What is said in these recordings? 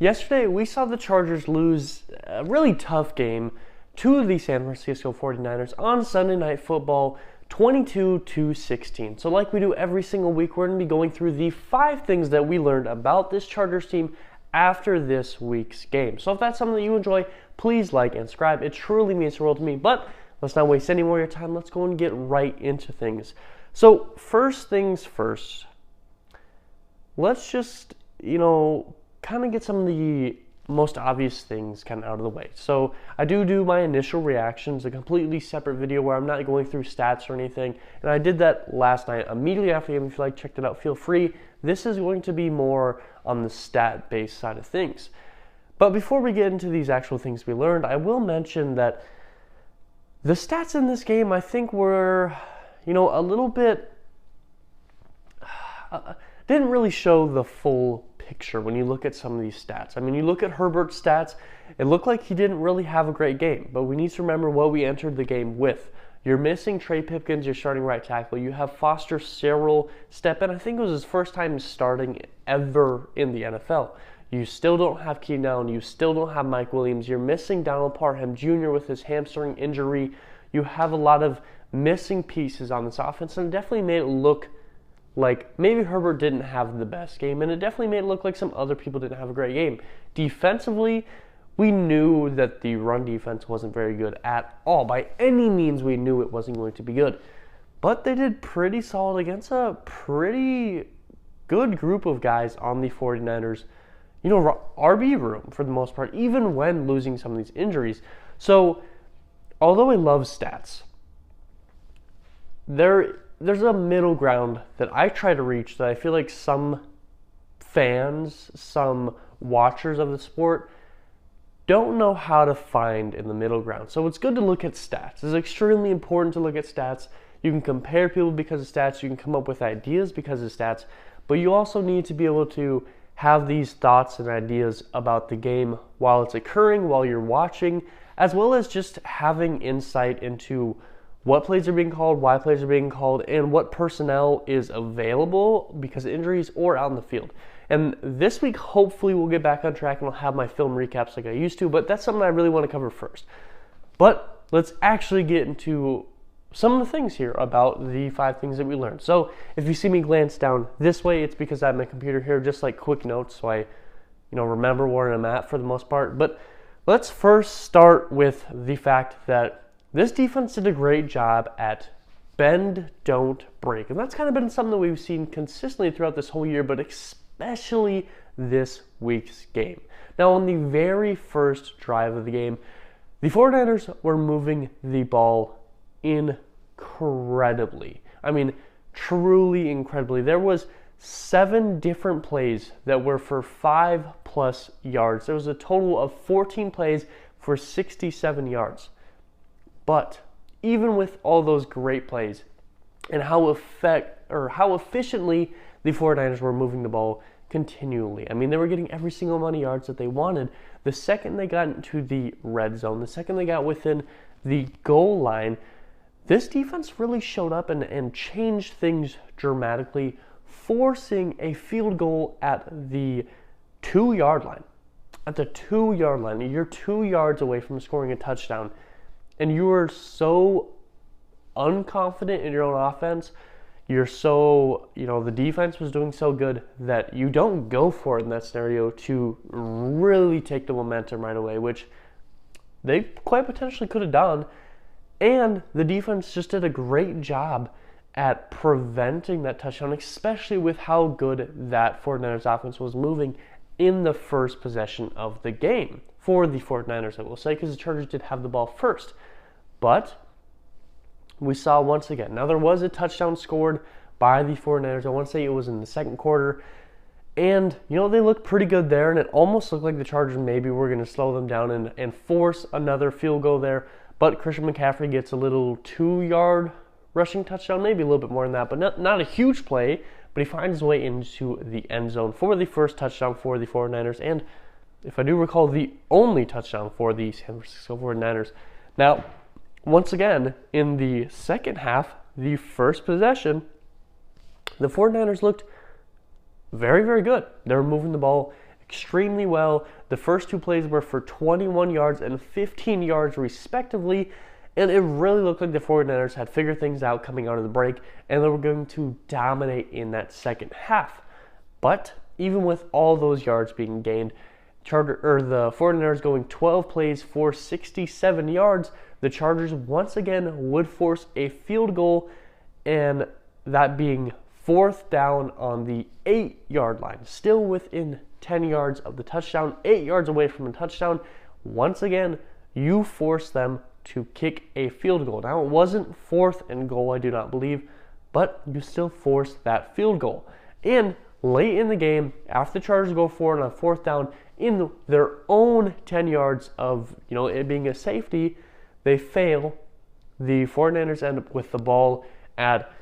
Yesterday, we saw the Chargers lose a really tough game to the San Francisco 49ers on Sunday Night Football, 22-16. So like we do every single week, we're going to be going through the 5 things that we learned about this Chargers team after this week's game. So if that's something that you enjoy, please like and subscribe. It truly means the world to me. But let's not waste any more of your time. Let's go and get right into things. So first things first, let's just, kind of get some of the most obvious things kind of out of the way. So I do my initial reactions, a completely separate video where I'm not going through stats or anything. And I did that last night immediately after the game. If you checked it out, feel free. This is going to be more on the stat-based side of things. But before we get into these actual things we learned, I will mention that the stats in this game, I think, were, a little bit, didn't really show the full picture when you look at some of these stats. I mean, you look at Herbert's stats, it looked like he didn't really have a great game, but we need to remember what we entered the game with. You're missing Trey Pipkins, your starting right tackle. You have Foster Sarell step in. I think it was his first time starting ever in the NFL. You still don't have Keenan Allen. You still don't have Mike Williams. You're missing Donald Parham Jr. with his hamstring injury. You have a lot of missing pieces on this offense, and it definitely made it look like maybe Herbert didn't have the best game, and it definitely made it look like some other people didn't have a great game. Defensively, we knew that the run defense wasn't very good at all. By any means, we knew it wasn't going to be good. But they did pretty solid against a pretty good group of guys on the 49ers, RB room for the most part, even when losing some of these injuries. So, although I love stats, there's a middle ground that I try to reach that I feel like some fans, some watchers of the sport don't know how to find in the middle ground. So it's good to look at stats. It's extremely important to look at stats. You can compare people because of stats. You can come up with ideas because of stats. But you also need to be able to have these thoughts and ideas about the game while it's occurring, while you're watching, as well as just having insight into what plays are being called, why plays are being called, and what personnel is available because of injuries or out in the field. And this week, hopefully, we'll get back on track and I'll have my film recaps like I used to, but that's something I really want to cover first. But let's actually get into some of the things here about the 5 things that we learned. So if you see me glance down this way, it's because I have my computer here, just like quick notes, so I, remember where I'm at for the most part. But let's first start with the fact that this defense did a great job at bend, don't break. And that's kind of been something that we've seen consistently throughout this whole year, but especially this week's game. Now, on the very first drive of the game, the 49ers were moving the ball incredibly. I mean, truly incredibly. There was 7 different plays that were for 5+ yards. There was a total of 14 plays for 67 yards. But even with all those great plays and how efficiently the 49ers were moving the ball continually, I mean, they were getting every single amount of yards that they wanted. The second they got into the red zone, the second they got within the goal line, this defense really showed up and changed things dramatically, forcing a field goal at the 2-yard line. At the 2-yard line, you're 2 yards away from scoring a touchdown. And you are so unconfident in your own offense. You're so, the defense was doing so good that you don't go for it in that scenario to really take the momentum right away, which they quite potentially could have done. And the defense just did a great job at preventing that touchdown, especially with how good that 49ers offense was moving in the first possession of the game. For the 49ers, I will say, because the Chargers did have the ball first. But we saw once again, now there was a touchdown scored by the 49ers. I want to say it was in the second quarter. And, they looked pretty good there, and it almost looked like the Chargers maybe were going to slow them down and force another field goal there. But Christian McCaffrey gets a little 2-yard rushing touchdown, maybe a little bit more than that, but not a huge play. But he finds his way into the end zone for the first touchdown for the 49ers. And if I do recall, the only touchdown for the San Francisco 49ers. Now, once again, in the second half, the first possession, the 49ers looked very, very good. They were moving the ball extremely well. The first two plays were for 21 yards and 15 yards respectively, and it really looked like the 49ers had figured things out coming out of the break, and they were going to dominate in that second half. But even with all those yards being gained, the 49ers going 12 plays for 67 yards, the Chargers once again would force a field goal, and that being 4th down on the 8-yard line, still within 10 yards of the touchdown, 8 yards away from the touchdown. Once again, you force them to kick a field goal. Now, it wasn't 4th and goal, I do not believe, but you still forced that field goal. And late in the game, after the Chargers go for it on 4th down in their own 10 yards of it being a safety, they fail. The 49ers end up with the ball at,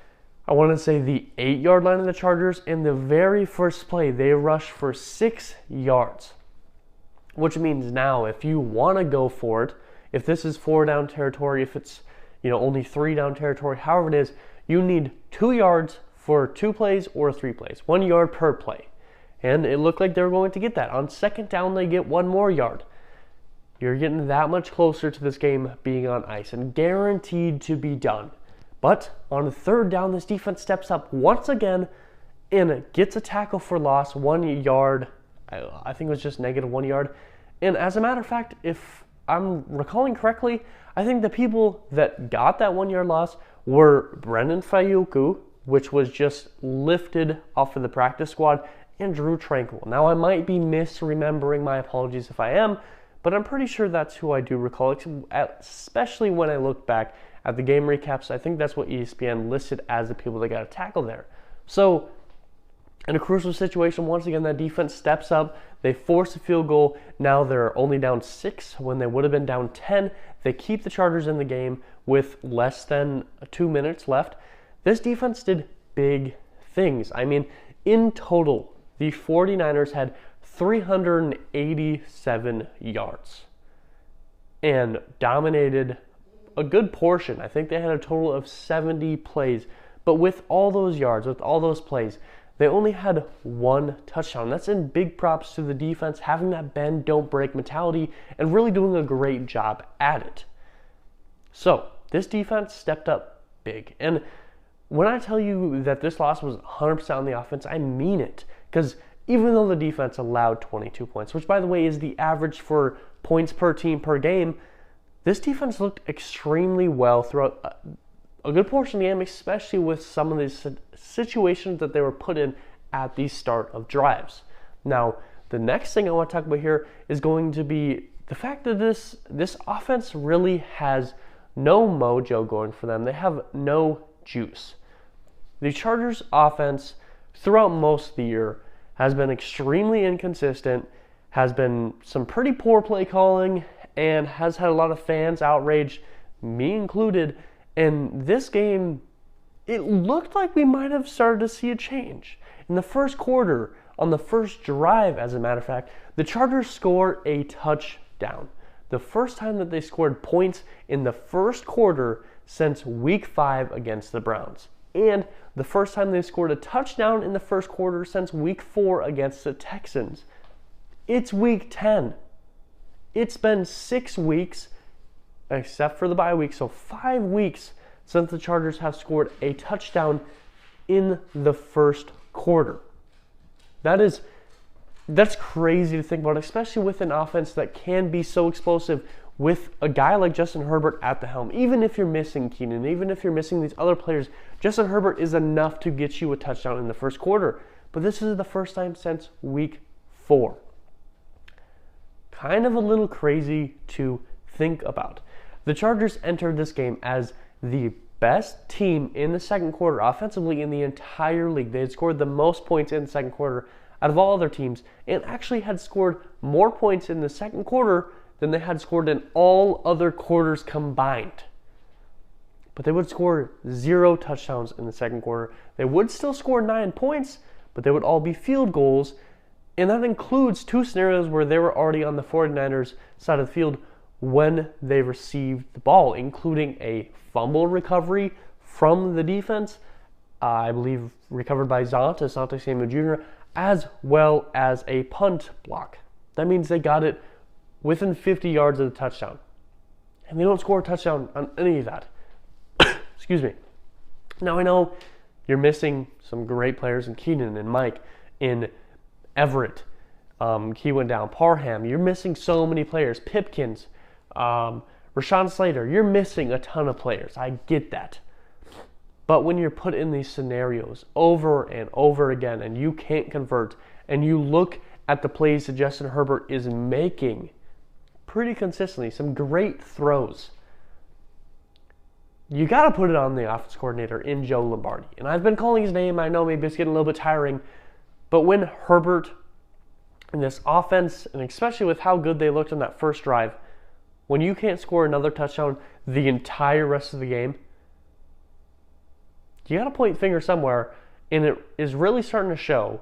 I want to say, the 8-yard line of the Chargers. In the very first play, they rush for 6 yards, which means now if you want to go for it, if this is 4-down territory, if it's only 3-down territory, however it is, you need 2 yards for 2 plays or 3 plays, 1 yard per play. And it looked like they were going to get that. On 2nd down, they get 1 more yard. You're getting that much closer to this game being on ice and guaranteed to be done. But on 3rd down, this defense steps up once again and gets a tackle for loss, 1 yard. I think it was just negative 1 yard. And as a matter of fact, if I'm recalling correctly, I think the people that got that 1 yard loss were Brendan Fayuku, which was just lifted off of the practice squad, and Drew Tranquill. Now, I might be misremembering, my apologies if I am, but I'm pretty sure that's who I do recall, especially when I look back at the game recaps. I think that's what ESPN listed as the people that got a tackle there. So, in a crucial situation, once again, that defense steps up. They force a field goal. Now they're only down 6 when they would have been down 10. They keep the Chargers in the game with less than 2 minutes left. This defense did big things. I mean, in total, the 49ers had 387 yards and dominated a good portion. I think they had a total of 70 plays. But with all those yards, with all those plays, they only had 1 touchdown. That's in big props to the defense, having that bend, don't break mentality, and really doing a great job at it. So, this defense stepped up big. And when I tell you that this loss was 100% on the offense, I mean it. Because even though the defense allowed 22 points, which by the way is the average for points per team per game, this defense looked extremely well throughout a good portion of the game, especially with some of these situations that they were put in at the start of drives. Now, the next thing I want to talk about here is going to be the fact that this offense really has no mojo going for them. They have no juice. The Chargers offense throughout most of the year has been extremely inconsistent, has been some pretty poor play calling, and has had a lot of fans outraged, me included. And this game, it looked like we might have started to see a change. In the first quarter, on the first drive, as a matter of fact, the Chargers scored a touchdown. The first time that they scored points in the first quarter since Week 5 against the Browns. And the first time they scored a touchdown in the first quarter since Week 4 against the Texans. It's Week 10. It's been 6 weeks, except for the bye week, so 5 weeks since the Chargers have scored a touchdown in the first quarter. That's crazy to think about, especially with an offense that can be so explosive with a guy like Justin Herbert at the helm. Even if you're missing Keenan, even if you're missing these other players, Justin Herbert is enough to get you a touchdown in the first quarter. But this is the first time since Week 4. Kind of a little crazy to think about. The Chargers entered this game as the best team in the second quarter offensively in the entire league. They had scored the most points in the second quarter out of all other teams, and actually had scored more points in the second quarter than they had scored in all other quarters combined. But they would score 0 touchdowns in the second quarter. They would still score 9 points, but they would all be field goals. And that includes 2 scenarios where they were already on the 49ers side of the field when they received the ball, including a fumble recovery from the defense, I believe recovered by Asante Samuel Jr. as well as a punt block. That means they got it within 50 yards of the touchdown. And they don't score a touchdown on any of that. Excuse me. Now I know you're missing some great players in Keenan and Mike, in Everett. He went down. Parham. You're missing so many players. Pipkins. Rashawn Slater. You're missing a ton of players. I get that. But when you're put in these scenarios over and over again and you can't convert, and you look at the plays that Justin Herbert is making pretty consistently, some great throws, you got to put it on the offense coordinator in Joe Lombardi. And I've been calling his name. I know maybe it's getting a little bit tiring. But when Herbert and this offense, and especially with how good they looked on that first drive, when you can't score another touchdown the entire rest of the game, you got to point the finger somewhere. And it is really starting to show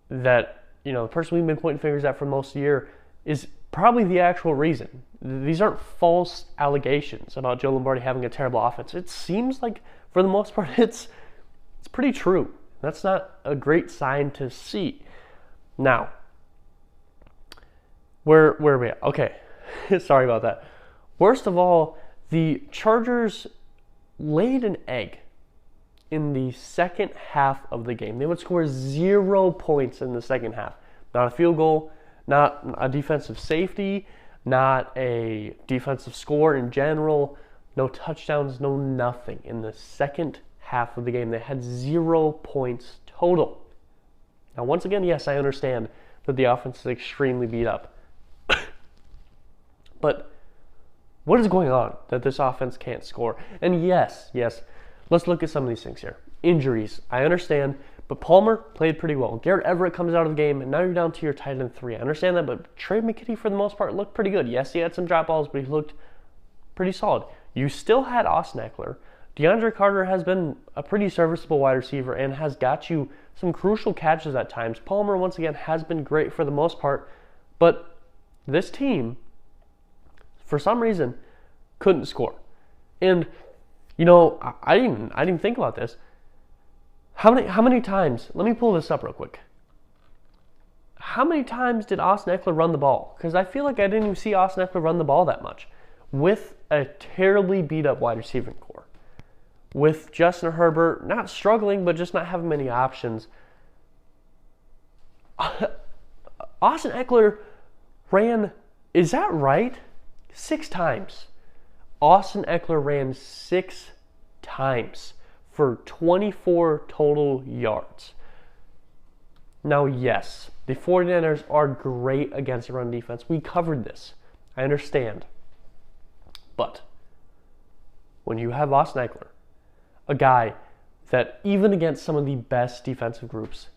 that, the person we've been pointing fingers at for most of the year is probably the actual reason. These aren't false allegations about Joe Lombardi having a terrible offense. It seems like, for the most part, it's pretty true. That's not a great sign to see. Now, where are we at? Okay, sorry about that. Worst of all, the Chargers laid an egg in the second half of the game. They would score 0 points in the second half. Not a field goal, not a defensive safety, not a defensive score in general, no touchdowns, no nothing. In the second half of the game, they had 0 points total. Now, once again, yes, I understand that the offense is extremely beat up. But what is going on that this offense can't score? And yes, let's look at some of these things here. Injuries, I understand, but Palmer played pretty well. Garrett Everett comes out of the game, and now you're down to your tight end 3. I understand that, but Trey McKitty, for the most part, looked pretty good. Yes, he had some drop balls, but he looked pretty solid. You still had Austin Eckler. DeAndre Carter has been a pretty serviceable wide receiver and has got you some crucial catches at times. Palmer, once again, has been great for the most part, but this team, for some reason, couldn't score. And, I didn't think about this. How many times, let me pull this up real quick. How many times did Austin Eckler run the ball? Because I feel like I didn't even see Austin Eckler run the ball that much. With a terribly beat up wide receiving core. With Justin Herbert not struggling, but just not having many options. Austin Eckler ran, is that right? 6 times. Austin Eckler ran 6 times for 24 total yards. Now, yes, the 49ers are great against the run defense. We covered this. I understand. But when you have Austin Eckler, a guy that even against some of the best defensive groups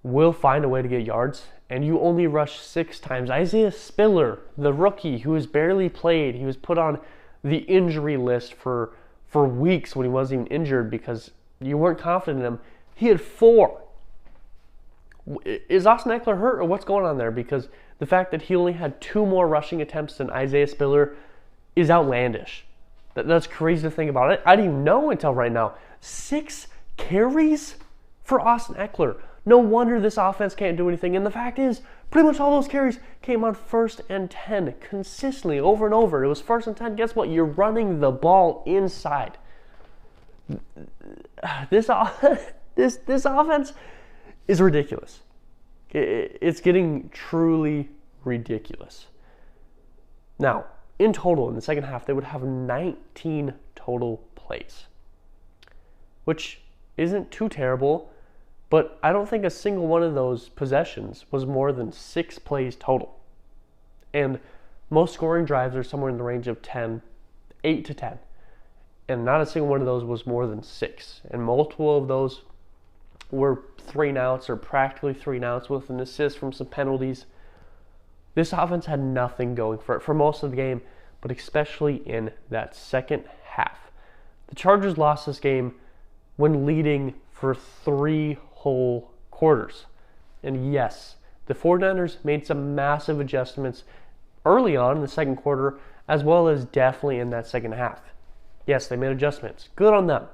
will find a way to get yards, and you only rush 6 times. Isaiah Spiller, the rookie who has barely played, he was put on the injury list for weeks when he wasn't even injured because you weren't confident in him. He had 4. Is Austin Eckler hurt or what's going on there? Because the fact that he only had 2 more rushing attempts than Isaiah Spiller is outlandish. That's crazy to think about. I didn't even know until right now. 6 carries for Austin Eckler. No wonder this offense can't do anything. And the fact is, pretty much all those carries came on 1st and 10 consistently over and over. It was 1st and 10. Guess what? You're running the ball inside. This offense is ridiculous. It's getting truly ridiculous. Now, in total, in the second half, they would have 19 total plays, which isn't too terrible, but I don't think a single one of those possessions was more than 6 plays total. And most scoring drives are somewhere in the range of 8 to 10. And not a single one of those was more than 6. And multiple of those were 3-and-outs or practically 3-and-outs with an assist from some penalties. This offense had nothing going for it for most of the game, but especially in that second half. The Chargers lost this game when leading for 3 whole quarters. And yes, the 49ers made some massive adjustments early on in the second quarter, as well as definitely in that second half. Yes, they made adjustments. Good on them.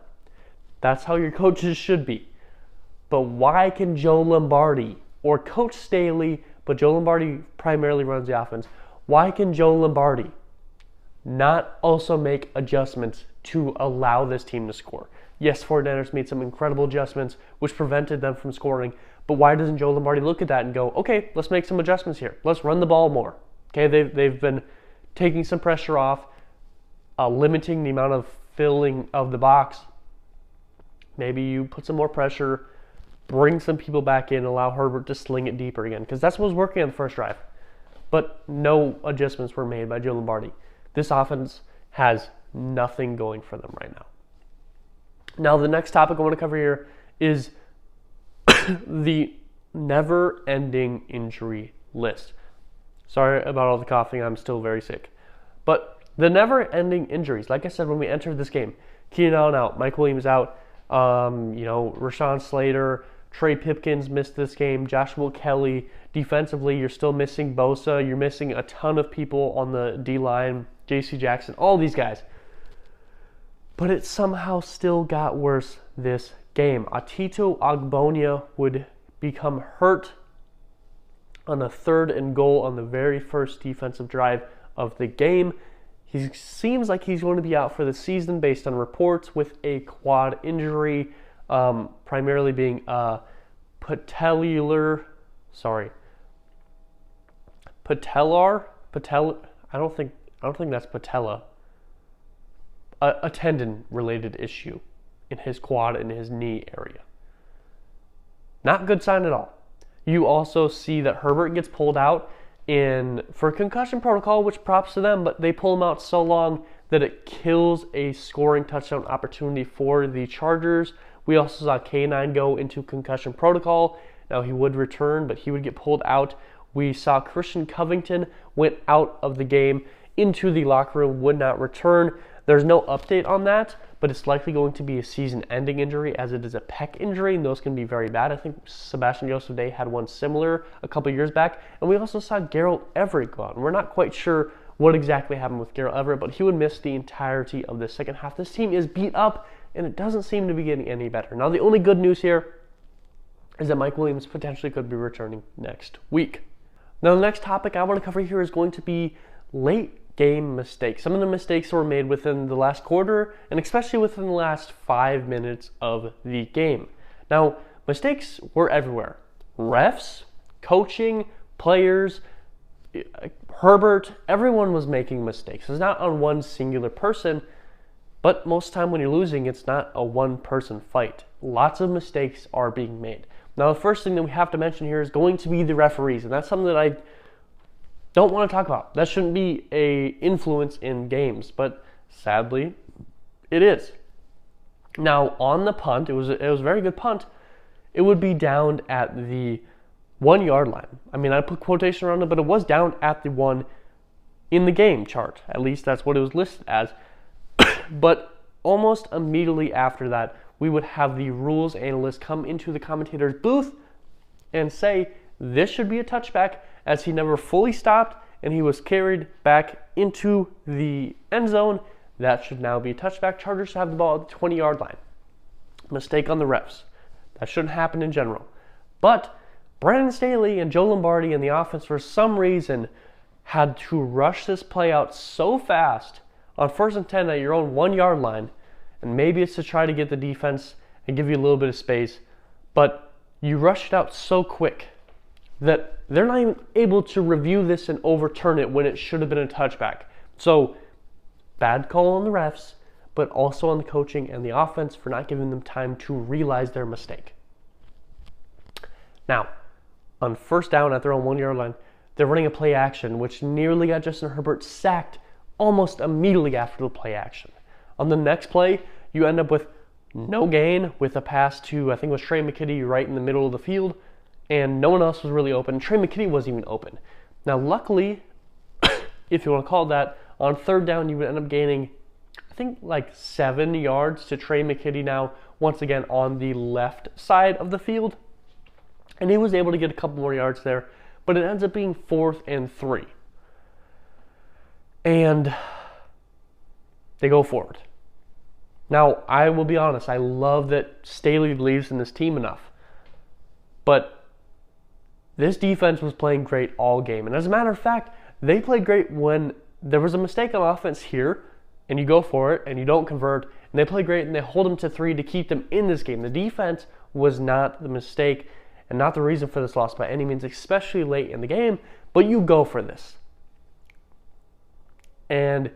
That's how your coaches should be. But why can Joe Lombardi or Coach Staley, but Joe Lombardi primarily runs the offense, why can Joe Lombardi not also make adjustments to allow this team to score? Yes, 49ers made some incredible adjustments which prevented them from scoring, but why doesn't Joe Lombardi look at that and go, okay, let's make some adjustments here. Let's run the ball more. Okay, they've been taking some pressure off, limiting the amount of filling of the box. Maybe you put some more pressure, bring some people back in, allow Herbert to sling it deeper again, because that's what was working on the first drive. But no adjustments were made by Joe Lombardi. This offense has nothing going for them right now. Now, the next topic I want to cover here is the never-ending injury list. Sorry about all the coughing. I'm still very sick. But the never-ending injuries, like I said when we entered this game, Keenan Allen out, Mike Williams out, Rashawn Slater, Trey Pipkins missed this game, Joshua Kelly. Defensively, you're still missing Bosa. You're missing a ton of people on the D-line, J.C. Jackson, all these guys. But it somehow still got worse this game. Atito Agbonia would become hurt on a 3rd and goal on the very first defensive drive of the game. He seems like he's going to be out for the season based on reports with a quad injury, primarily being patellar. I don't think that's patella. A tendon-related issue in his quad and his knee area. Not a good sign at all. You also see that Herbert gets pulled out for concussion protocol, which props to them, but they pull him out so long that it kills a scoring touchdown opportunity for the Chargers. We also saw K9 go into concussion protocol. Now he would return, but he would get pulled out. We saw Christian Covington went out of the game into the locker room, would not return. There's no update on that, but it's likely going to be a season-ending injury as it is a pec injury, and those can be very bad. I think Sebastian Joseph Day had one similar a couple years back, and we also saw Gerald Everett go out. We're not quite sure what exactly happened with Gerald Everett, but he would miss the entirety of the second half. This team is beat up, and it doesn't seem to be getting any better. Now, the only good news here is that Mike Williams potentially could be returning next week. Now, the next topic I want to cover here is going to be late game mistakes. Some of the mistakes were made within the last quarter, and especially within the last 5 minutes of the game. Now, mistakes were everywhere. Refs, coaching, players, Herbert, everyone was making mistakes. It's not on one singular person, but most of the time when you're losing, it's not a one-person fight. Lots of mistakes are being made. Now, the first thing that we have to mention here is going to be the referees, and that's something that I don't want to talk about. That shouldn't be an influence in games, but sadly, it is. Now, on the punt, it was a very good punt. It would be down at the 1 yard line. I mean, I put quotation around it, but it was down at the 1 in the game chart. At least that's what it was listed as. But almost immediately after that, we would have the rules analyst come into the commentator's booth and say, this should be a touchback, as he never fully stopped and he was carried back into the end zone. That should now be a touchback. Chargers should have the ball at the 20-yard line. Mistake on the refs. That shouldn't happen in general. But Brandon Staley and Joe Lombardi and the offense, for some reason, had to rush this play out so fast on 1st and 10 at your own 1 yard line. And maybe it's to try to get the defense and give you a little bit of space. But you rushed it out so quick that they're not even able to review this and overturn it when it should have been a touchback. So, bad call on the refs, but also on the coaching and the offense for not giving them time to realize their mistake. Now, on 1st down at their own 1 yard line, they're running a play action, which nearly got Justin Herbert sacked almost immediately after the play action. On the next play, you end up with no gain with a pass to, I think it was Trey McKitty right in the middle of the field, and no one else was really open. Trey McKitty wasn't even open. Now, luckily, if you want to call it that, on 3rd down, you would end up gaining, I think, like 7 yards to Trey McKitty now, once again, on the left side of the field. And he was able to get a couple more yards there, but it ends up being 4th and 3. And they go forward. Now, I will be honest, I love that Staley believes in this team enough But this defense was playing great all game. And as a matter of fact, they played great when there was a mistake on offense here, and you go for it, and you don't convert, and they play great, and they hold them to 3 to keep them in this game. The defense was not the mistake and not the reason for this loss by any means, especially late in the game, but you go for this. And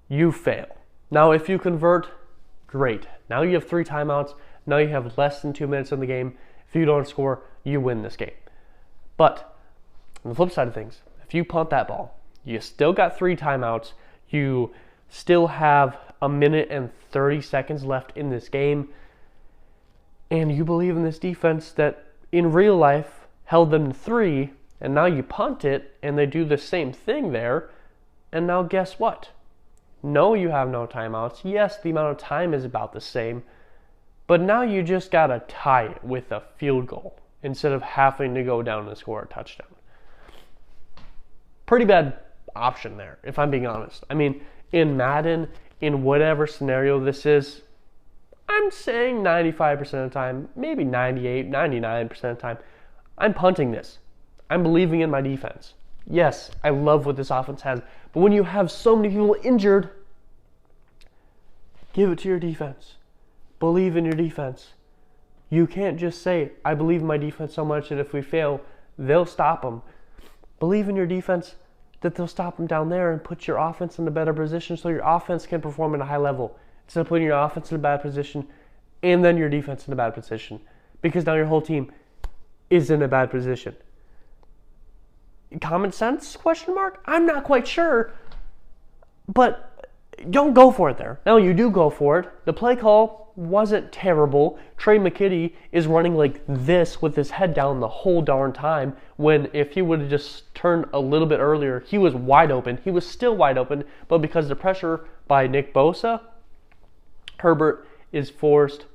you fail. Now, if you convert, great. Now you have 3 timeouts. Now you have less than 2 minutes in the game. If you don't score, you win this game. But on the flip side of things, if you punt that ball, you still got 3 timeouts. You still have 1 minute and 30 seconds left in this game. And you believe in this defense that in real life held them to 3, and now you punt it, and they do the same thing there. And now guess what? No, you have no timeouts. Yes, the amount of time is about the same. But now you just got to tie it with a field goal instead of having to go down and score a touchdown. Pretty bad option there, if I'm being honest. I mean, in Madden, in whatever scenario this is, I'm saying 95% of the time, maybe 98, 99% of the time, I'm punting this. I'm believing in my defense. Yes, I love what this offense has, but when you have so many people injured, give it to your defense. Believe in your defense. You can't just say, I believe in my defense so much that if we fail, they'll stop them. Believe in your defense that they'll stop them down there and put your offense in a better position so your offense can perform at a high level. Instead of putting your offense in a bad position and then your defense in a bad position. Because now your whole team is in a bad position. Common sense, question mark? I'm not quite sure. But don't go for it there. No, you do go for it. The play call wasn't terrible. Trey McKitty is running like this with his head down the whole darn time, when if he would have just turned a little bit earlier, he was wide open. He was still wide open, but because of the pressure by Nick Bosa, Herbert is forced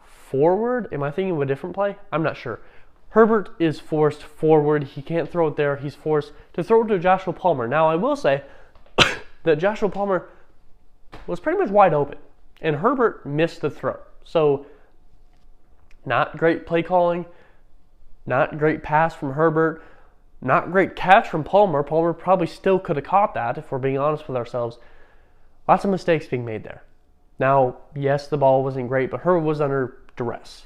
forward. Am I thinking of a different play? I'm not sure. Herbert is forced forward. He can't throw it there. He's forced to throw it to Joshua Palmer. Now, I will say that Joshua Palmer was pretty much wide open, and Herbert missed the throw. So, not great play calling, not great pass from Herbert, not great catch from Palmer. Palmer probably still could have caught that, if we're being honest with ourselves. Lots of mistakes being made there. Now, yes, the ball wasn't great, but Herbert was under duress.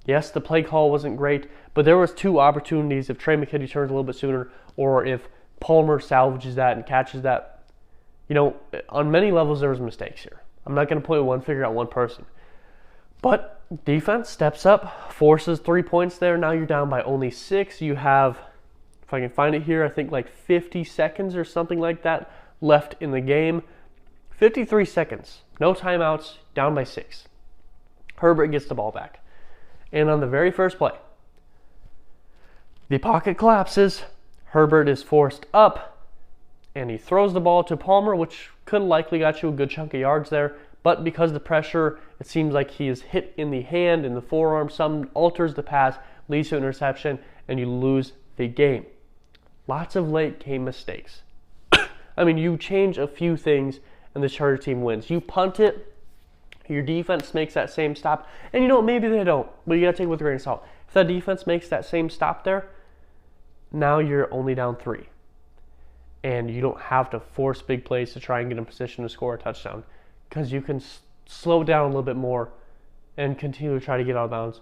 Yes, the play call wasn't great, but there was 2 opportunities if Trey McKitty turns a little bit sooner, or if Palmer salvages that and catches that. You know, on many levels there was mistakes here. I'm not going to point one finger at one person. But defense steps up, forces 3 points there. Now you're down by only 6. You have, if I can find it here, I think like 50 seconds or something like that left in the game. 53 seconds, no timeouts, down by 6. Herbert gets the ball back. And on the very first play, the pocket collapses. Herbert is forced up, and he throws the ball to Palmer, which could likely got you a good chunk of yards there. But because of the pressure, it seems like he is hit in the hand, in the forearm. Some alters the pass, leads to an interception, and you lose the game. Lots of late game mistakes. I mean, you change a few things, and the Charger team wins. You punt it. Your defense makes that same stop. And you know what? Maybe they don't. But you got to take it with a grain of salt. If that defense makes that same stop there, now you're only down 3. And you don't have to force big plays to try and get in position to score a touchdown. Because you can slow down a little bit more and continue to try to get out of bounds.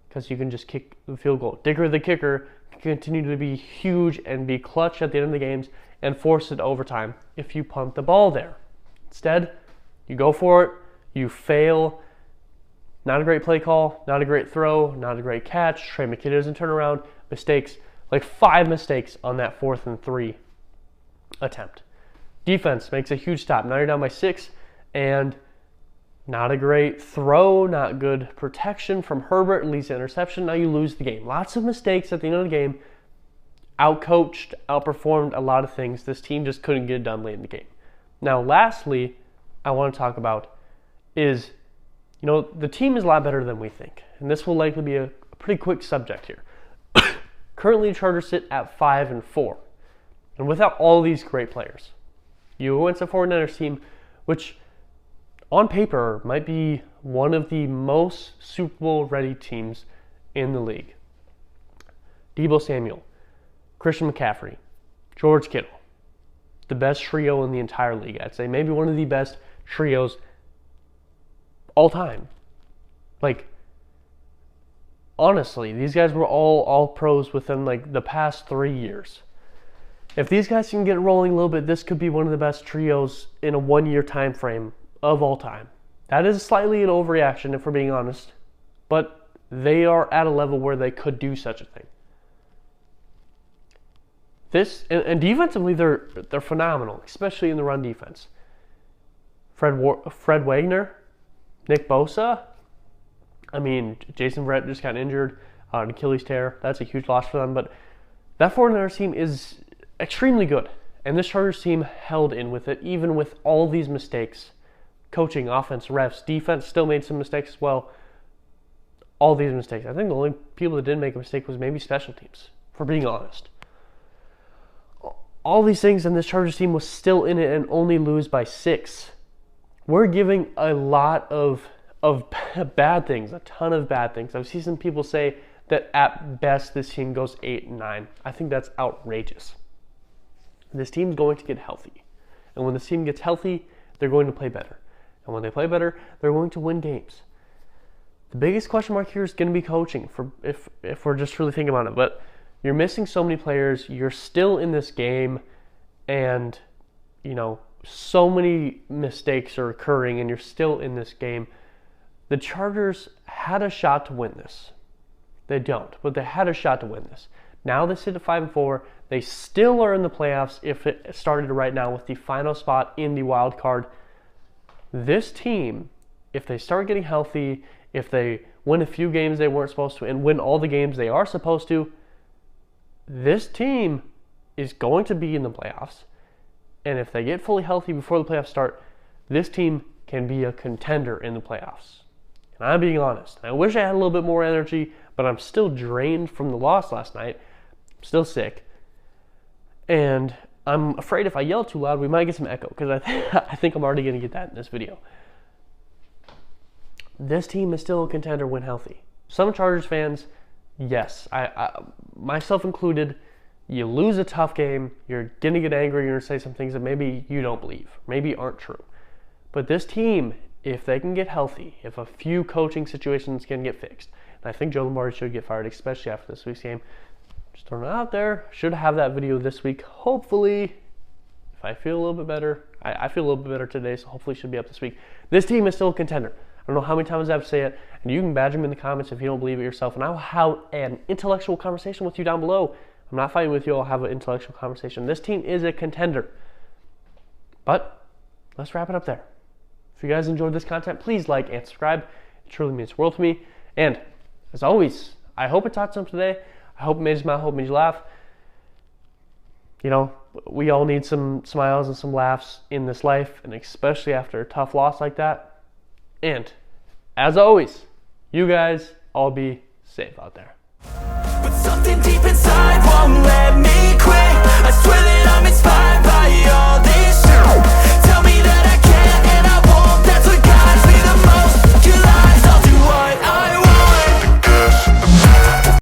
Because you can just kick the field goal. Dicker the kicker can continue to be huge and be clutch at the end of the games and force it to overtime if you punt the ball there. Instead, you go for it. You fail. Not a great play call, not a great throw, not a great catch. Trey McKitty doesn't turn around. Mistakes, like 5 mistakes on that 4th and 3 attempt. Defense makes a huge stop. Now you're down by 6, and not a great throw, not good protection from Herbert, leads to interception. Now you lose the game. Lots of mistakes at the end of the game. Outcoached, outperformed a lot of things. This team just couldn't get it done late in the game. Now, lastly, I want to talk about is, you know, the team is a lot better than we think. And this will likely be a pretty quick subject here. Currently, the Chargers sit at 5-4. And without all these great players, you go against a 49ers team, which on paper might be one of the most Super Bowl ready teams in the league. Deebo Samuel, Christian McCaffrey, George Kittle. The best trio in the entire league, I'd say. Maybe one of the best trios all time. Like, honestly, these guys were all pros within like the past 3 years. If these guys can get rolling a little bit, this could be one of the best trios in a 1 year time frame of all time. That is slightly an overreaction if we're being honest, but they are at a level where they could do such a thing. This and defensively they're phenomenal, especially in the run defense. Fred Wagner, Nick Bosa. I mean, Jason Verrett just got injured, an Achilles tear. That's a huge loss for them. But that 49ers team is extremely good. And this Chargers team held in with it, even with all these mistakes. Coaching, offense, refs, defense still made some mistakes as well. All these mistakes. I think the only people that didn't make a mistake was maybe special teams, for being honest. All these things, and this Chargers team was still in it and only lose by 6. We're giving a lot of bad things, a ton of bad things. I've seen some people say that at best this team goes 8-9. I think that's outrageous. This team's going to get healthy. And when this team gets healthy, they're going to play better. And when they play better, they're going to win games. The biggest question mark here is going to be coaching, if we're just really thinking about it. But you're missing so many players. You're still in this game, and so many mistakes are occurring, and you're still in this game. The Chargers had a shot to win this. They don't, but they had a shot to win this. Now they sit at 5-4. They still are in the playoffs if it started right now with the final spot in the wild card. This team, if they start getting healthy, if they win a few games they weren't supposed to, and win all the games they are supposed to, this team is going to be in the playoffs. And if they get fully healthy before the playoffs start, this team can be a contender in the playoffs. And I'm being honest. I wish I had a little bit more energy, but I'm still drained from the loss last night. I'm still sick. And I'm afraid if I yell too loud, we might get some echo, because I think I'm already going to get that in this video. This team is still a contender when healthy. Some Chargers fans, yes, I myself included, you lose a tough game, you're going to get angry, you're going to say some things that maybe you don't believe, maybe aren't true. But this team, if they can get healthy, if a few coaching situations can get fixed, and I think Joe Lombardi should get fired, especially after this week's game. Just throwing it out there. Should have that video this week. Hopefully, if I feel a little bit better, I feel a little bit better today, so hopefully it should be up this week. This team is still a contender. I don't know how many times I have to say it, and you can badger me in the comments if you don't believe it yourself, and I will have an intellectual conversation with you down below. I'm not fighting with you. I'll have an intellectual conversation. This team is a contender. But let's wrap it up there. If you guys enjoyed this content, please like and subscribe. It truly means the world to me. And as always, I hope it taught something today. I hope it made you smile. I hope it made you laugh. We all need some smiles and some laughs in this life, and especially after a tough loss like that. And as always, you guys all be safe out there. But something deep inside won't let me quit. I swear that